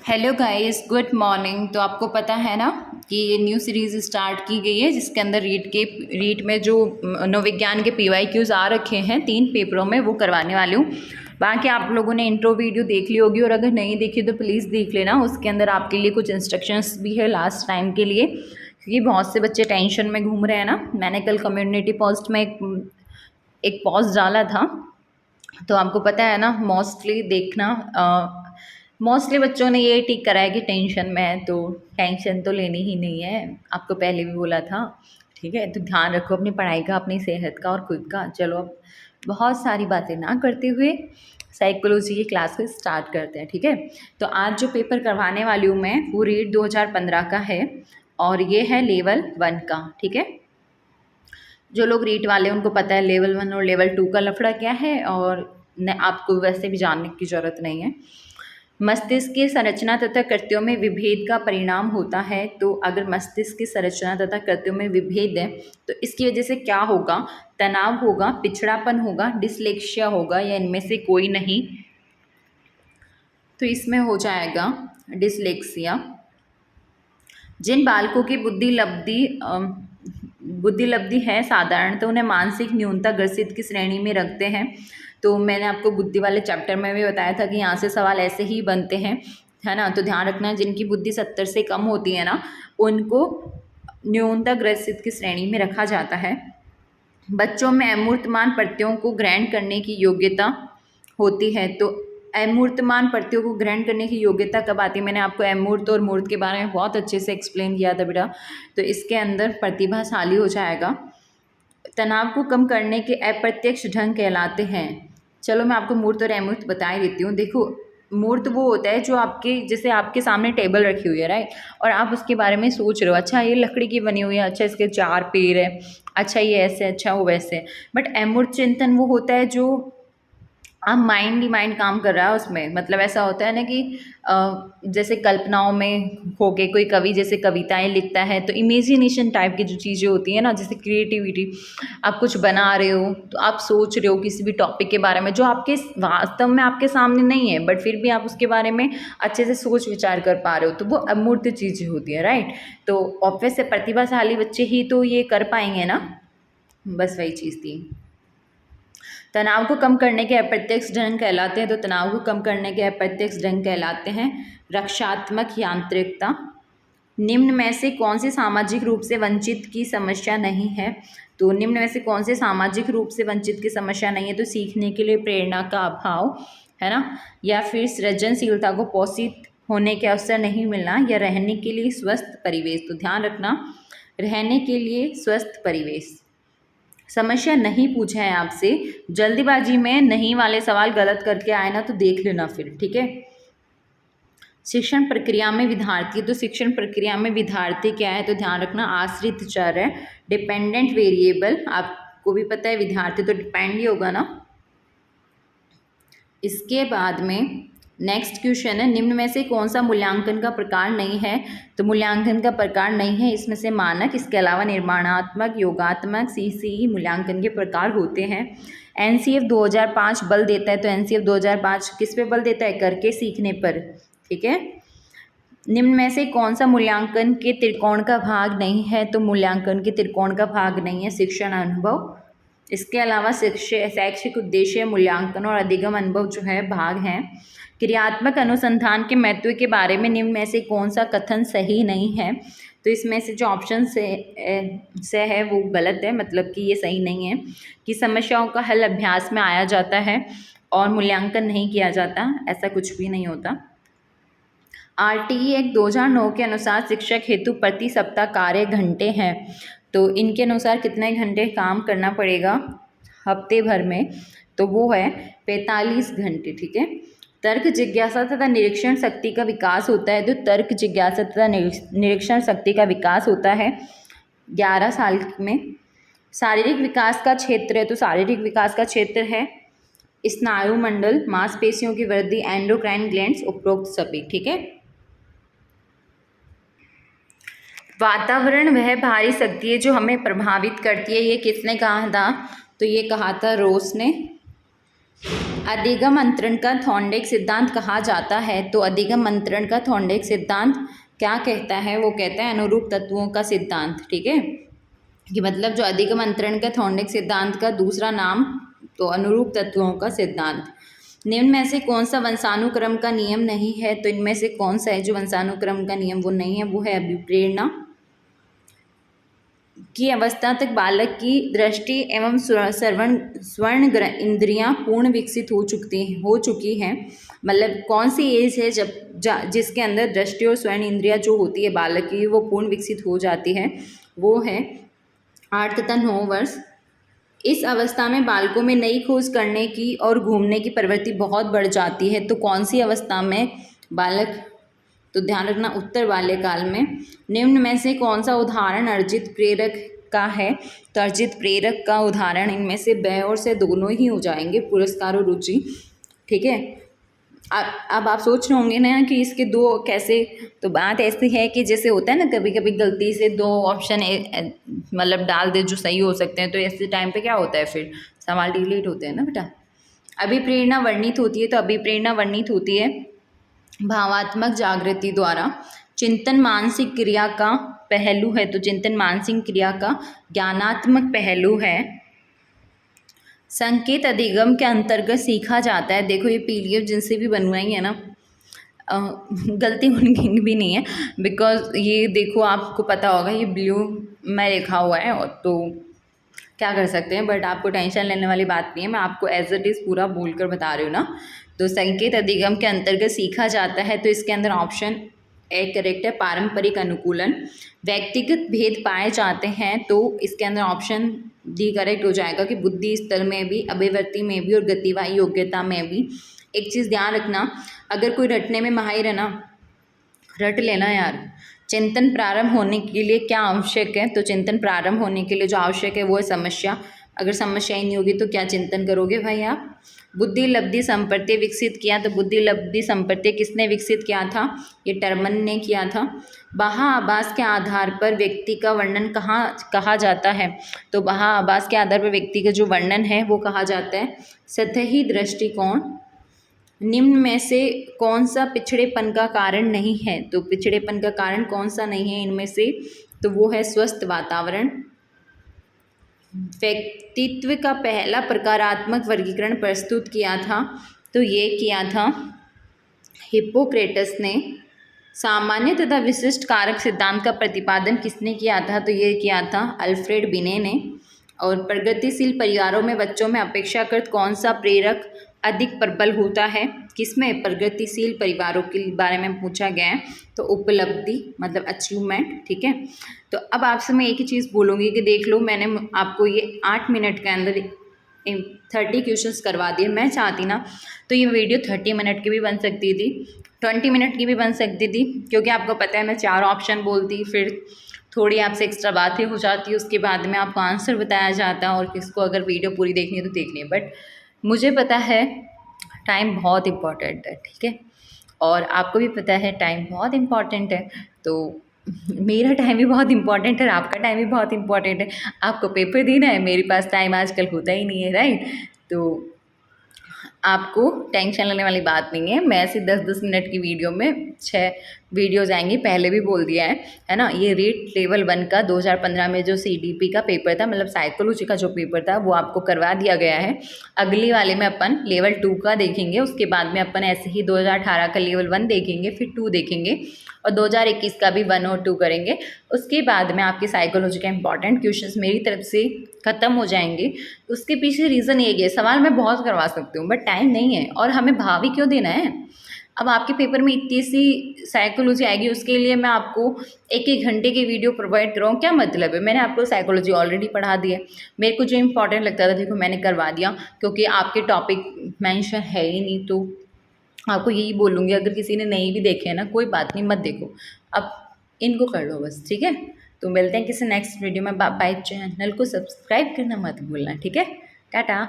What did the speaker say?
Hello guys, good morning. तो आपको पता है ना कि ये न्यू सीरीज़ स्टार्ट की गई है जिसके अंदर रीट में जो नवविज्ञान के PYQs आ रखे हैं 3 पेपरों में वो करवाने वाली हूँ। बाकी आप लोगों ने इंट्रो वीडियो देख ली होगी और अगर नहीं देखी तो प्लीज़ देख लेना। उसके अंदर आपके लिए कुछ इंस्ट्रक्शंस भी है लास्ट टाइम के लिए, क्योंकि बहुत से बच्चे टेंशन में घूम रहे हैं ना। मैंने कल कम्युनिटी पोस्ट में एक पोस्ट डाला था, तो आपको पता है ना, मोस्टली बच्चों ने ये टिक करा है कि टेंशन में है, तो टेंशन तो लेनी ही नहीं है। आपको पहले भी बोला था, ठीक है। तो ध्यान रखो अपनी पढ़ाई का, अपनी सेहत का और खुद का। चलो अब बहुत सारी बातें ना करते हुए साइकोलॉजी की क्लास को स्टार्ट करते हैं, ठीक है। तो आज जो पेपर करवाने वाली हूँ मैं वो रीट 2015 का है और ये है लेवल 1 का, ठीक है। जो लोग रीट वाले हैं उनको पता है लेवल 1 और लेवल 2 का लफड़ा क्या है, और आपको वैसे भी जानने की ज़रूरत नहीं है। मस्तिष्क की संरचना तथा कृत्यों में विभेद का परिणाम होता है। तो अगर मस्तिष्क की संरचना तथा कृत्यों में विभेद है तो इसकी वजह से क्या होगा? तनाव होगा, पिछड़ापन होगा, डिसलेक्सिया होगा, या इनमें से कोई नहीं। तो इसमें हो जाएगा डिसलेक्सिया। जिन बालकों की बुद्धि लब्धि है साधारण, तो उन्हें मानसिक न्यूनता ग्रसित की श्रेणी में रखते हैं। तो मैंने आपको बुद्धि वाले चैप्टर में भी बताया था कि यहाँ से सवाल ऐसे ही बनते हैं, है ना। तो ध्यान रखना, जिनकी बुद्धि 70 से कम होती है ना, उनको न्यूनता ग्रसित की श्रेणी में रखा जाता है। बच्चों में अमूर्तमान प्रत्ययों को ग्रहण करने की योग्यता होती है। तो अमूर्तमान प्रत्ययों को ग्रहण करने की योग्यता कब आती है? मैंने आपको अमूर्त और मूर्त के बारे में बहुत अच्छे से एक्सप्लेन किया था बेटा। तो इसके अंदर प्रतिभाशाली हो जाएगा। तनाव को कम करने के अप्रत्यक्ष ढंग कहलाते हैं। चलो मैं आपको मूर्त और अमूर्त बता ही देती हूँ। देखो, मूर्त वो होता है जो आपके, जैसे आपके सामने टेबल रखी हुई है, राइट, और आप उसके बारे में सोच रहे हो, अच्छा ये लकड़ी की बनी हुई है, अच्छा इसके 4 पैर है, अच्छा ये ऐसे, अच्छा वो वैसे। बट अमूर्त चिंतन वो होता है जो आप माइंड ही माइंड काम कर रहा है उसमें। मतलब ऐसा होता है ना कि जैसे कल्पनाओं में होके कोई कवि जैसे कविताएं लिखता है, तो इमेजिनेशन टाइप की जो चीज़ें होती हैं ना, जैसे क्रिएटिविटी, आप कुछ बना रहे हो तो आप सोच रहे हो किसी भी टॉपिक के बारे में जो आपके वास्तव में आपके सामने नहीं है, बट फिर भी आप उसके बारे में अच्छे से सोच विचार कर पा रहे हो, तो वो अमूर्त चीज़ें होती है, राइट। तो ऑब्वियस है प्रतिभाशाली बच्चे ही तो ये कर पाएंगे ना, बस वही चीज़ थी। तनाव को कम करने के अप्रत्यक्ष ढंग कहलाते हैं। तो तनाव को कम करने के अप्रत्यक्ष ढंग कहलाते हैं रक्षात्मक यांत्रिकता। निम्न में से कौन से सामाजिक रूप से वंचित की समस्या नहीं है? तो निम्न में से कौन से सामाजिक रूप से वंचित की समस्या नहीं है? तो सीखने के लिए प्रेरणा का अभाव, है ना, या फिर सृजनशीलता को पोषित होने के अवसर नहीं मिलना, या रहने के लिए स्वस्थ परिवेश। तो ध्यान रखना, रहने के लिए स्वस्थ परिवेश। समस्या नहीं पूछा है आपसे, जल्दीबाजी में नहीं वाले सवाल गलत करके आए ना तो देख लेना फिर, ठीक है। शिक्षण प्रक्रिया में विद्यार्थी, तो शिक्षण प्रक्रिया में विद्यार्थी क्या है? तो ध्यान रखना, आश्रित चर है, डिपेंडेंट वेरिएबल। आपको भी पता है विद्यार्थी तो डिपेंड ही होगा ना। इसके बाद में नेक्स्ट क्वेश्चन है, निम्न में से कौन सा मूल्यांकन का प्रकार नहीं है? तो मूल्यांकन का प्रकार नहीं है इसमें से मानक, इसके अलावा निर्माणात्मक, योगात्मक, CCE मूल्यांकन के प्रकार होते हैं। NCF 2005 बल देता है। तो NCF 2005 किस पे बल देता है? करके सीखने पर, ठीक है। निम्न में से कौन सा मूल्यांकन के त्रिकोण का भाग नहीं है? तो मूल्यांकन के त्रिकोण का भाग नहीं है शिक्षण अनुभव। इसके अलावा शैक्षिक उद्देश्य, मूल्यांकन और अधिगम अनुभव जो है भाग हैं। क्रियात्मक अनुसंधान के महत्व के बारे में निम्न में से कौन सा कथन सही नहीं है? तो इसमें से जो ऑप्शन से है वो गलत है, मतलब कि ये सही नहीं है कि समस्याओं का हल अभ्यास में आया जाता है और मूल्यांकन नहीं किया जाता, ऐसा कुछ भी नहीं होता। RTE एक्ट 2009 के अनुसार शिक्षक हेतु प्रति सप्ताह कार्य घंटे हैं। तो इनके अनुसार कितने घंटे काम करना पड़ेगा हफ्ते भर में? तो वो है 45 घंटे, ठीक है। तर्क जिज्ञासा तथा निरीक्षण शक्ति का विकास होता है। तो तर्क जिज्ञासा तथा निरीक्षण शक्ति का विकास होता है 11 साल में। शारीरिक विकास का क्षेत्र है, तो शारीरिक विकास का क्षेत्र है स्नायु मंडल, मांसपेशियों की वृद्धि, एंडोक्राइन ग्लैंड्स, उपरोक्त सभी, ठीक है। वातावरण वह भारी शक्ति है जो हमें प्रभावित करती है, ये किसने कहा था? तो ये कहा था रोस ने। अधिगम अंतरण का थॉर्नडाइक सिद्धांत कहा जाता है। तो अधिगम अंतरण का थॉर्नडाइक सिद्धांत क्या कहता है? वो कहता है अनुरूप तत्वों का सिद्धांत। ठीक है, कि मतलब जो अधिगम अंतरण का थॉर्नडाइक सिद्धांत का दूसरा नाम तो अनुरूप तत्वों का सिद्धांत। निम्न में से कौन सा वंशानुक्रम का नियम नहीं है? तो इनमें से कौन सा है जो वंशानुक्रम का नियम वो नहीं है? वो है अभिप्रेरणा की अवस्था तक बालक की दृष्टि एवं स्वर्ण इंद्रियां पूर्ण विकसित हो चुकी हैं। मतलब कौन सी एज है जिसके अंदर दृष्टि और स्वर्ण इंद्रियां जो होती है बालक की वो पूर्ण विकसित हो जाती है? वो है 8 तथा 9 वर्ष। इस अवस्था में बालकों में नई खोज करने की और घूमने की प्रवृत्ति बहुत बढ़ जाती है। तो कौन सी अवस्था में बालक? तो ध्यान रखना उत्तर बाल्यकाल में। निम्न में से कौन सा उदाहरण अर्जित प्रेरक का है? तो अर्जित प्रेरक का उदाहरण इनमें से ब और से दोनों ही हो जाएंगे, पुरस्कार और रुचि। ठीक है, अब आप सोच रहे होंगे ना कि इसके दो कैसे? तो बात ऐसी है कि जैसे होता है ना कभी कभी गलती से दो ऑप्शन मतलब डाल दे जो सही हो सकते हैं, तो ऐसे टाइम पे क्या होता है फिर सवाल डिलीट होते हैं ना बेटा। अभिप्रेरणा वर्णित होती है। तो अभिप्रेरणा वर्णित होती है भावात्मक जागृति द्वारा। चिंतन मानसिक क्रिया का पहलू है। तो चिंतन मानसिक क्रिया का ज्ञानात्मक पहलू है। संकेत अधिगम के अंतर्गत सीखा जाता है। देखो ये पीडीएफ जिनसे भी बनवाई है ना गलती उनकी भी नहीं है, बिकॉज ये देखो आपको पता होगा ये ब्लू में लिखा हुआ है और तो क्या कर सकते हैं, बट आपको टेंशन लेने वाली बात नहीं है, मैं आपको एज इट इज़ पूरा बोल कर बता रही हूँ ना। तो संकेत अधिगम के अंतर्गत सीखा जाता है। तो इसके अंदर ऑप्शन ए करेक्ट है, पारंपरिक अनुकूलन। व्यक्तिगत भेद पाए जाते हैं। तो इसके अंदर ऑप्शन डी करेक्ट हो जाएगा कि बुद्धि स्तर में भी, अभिवृत्ति में भी और गतिवाही योग्यता में भी। एक चीज़ ध्यान रखना, अगर कोई रटने में माहिर है ना, रट लेना यार। चिंतन प्रारंभ होने के लिए क्या आवश्यक है? तो चिंतन प्रारंभ होने के लिए जो आवश्यक है वो है समस्या। अगर समस्या ही नहीं होगी तो क्या चिंतन करोगे भाई आप? बुद्धि लब्धि संप्रत्यय विकसित किया। तो बुद्धि लब्धि संप्रत्यय किसने विकसित किया था? ये टर्मन ने किया था। बाहा आभास के आधार पर व्यक्ति का वर्णन कहा जाता है? तो बाहा आभास के आधार पर व्यक्ति का जो वर्णन है वो कहा जाता है सतही दृष्टिकोण। निम्न में से कौन सा पिछड़ेपन का कारण नहीं है? तो पिछड़ेपन का कारण कौन सा नहीं है इनमें से? तो वो है स्वस्थ वातावरण। व्यक्तित्व का पहला प्रकारात्मक वर्गीकरण प्रस्तुत किया था। तो ये किया था हिप्पोक्रेटस ने। सामान्य तथा विशिष्ट कारक सिद्धांत का प्रतिपादन किसने किया था? तो ये किया था अल्फ्रेड बिने ने। और प्रगतिशील परिवारों में बच्चों में अपेक्षाकृत कौन सा प्रेरक अधिक प्रबल होता है? किसमें? प्रगतिशील परिवारों के बारे में पूछा गया है। तो उपलब्धि मतलब अचीवमेंट। ठीक है, तो अब आपसे मैं एक ही चीज़ बोलूँगी कि देख लो मैंने आपको ये 8 मिनट के अंदर 30 क्वेश्चंस करवा दिए। मैं चाहती ना तो ये वीडियो 30 मिनट की भी बन सकती थी, 20 मिनट की भी बन सकती थी, क्योंकि आपको पता है मैं 4 ऑप्शन बोलती, फिर थोड़ी आपसे एक्स्ट्रा बातें हो जाती, उसके बाद में आपको आंसर बताया जाता और किसको अगर वीडियो पूरी देखनी है तो देखनी है। बट मुझे पता है टाइम बहुत इम्पॉर्टेंट है। ठीक है, और आपको भी पता है टाइम बहुत इम्पॉर्टेंट है। तो मेरा टाइम भी बहुत इम्पॉर्टेंट है, आपका टाइम भी बहुत इम्पॉर्टेंट है। आपको पेपर देना है, मेरे पास टाइम आजकल होता ही नहीं है, राइट। तो आपको टेंशन लेने वाली बात नहीं है। मैं ऐसी 10-10 मिनट की वीडियो में 6 वीडियोज़ आएंगी, पहले भी बोल दिया है ना। ये रीट लेवल 1 का 2015 में जो CDP का पेपर था, मतलब साइकोलॉजी का जो पेपर था, वो आपको करवा दिया गया है। अगली वाले में अपन लेवल 2 का देखेंगे, उसके बाद में अपन ऐसे ही 2018 का लेवल 1 देखेंगे, फिर 2 देखेंगे और 2021 का भी 1 और 2 करेंगे। उसके बाद में आपके साइकोलॉजी का इंपॉर्टेंट क्वेश्चंस मेरी तरफ से ख़त्म हो जाएंगे। उसके पीछे रीज़न एक है, सवाल मैं बहुत करवा सकती हूँ बट टाइम नहीं है, और हमें भावी क्यों देना है। अब आपके पेपर में इतनी सी साइकोलॉजी आएगी, उसके लिए मैं आपको 1-1 घंटे की वीडियो प्रोवाइड कराऊँ, क्या मतलब है? मैंने आपको साइकोलॉजी ऑलरेडी पढ़ा दी है। मेरे को जो इंपॉर्टेंट लगता था देखो मैंने करवा दिया, क्योंकि आपके टॉपिक मेंशन है ही नहीं, तो आपको यही बोलूँगी अगर किसी ने नहीं भी देखे है ना, कोई बात नहीं, मत देखो, अब इनको कर लो बस। ठीक है, तो मिलते हैं किसी नेक्स्ट वीडियो में। बाय। चैनल को सब्सक्राइब करना मत भूलना। ठीक है, टाटा।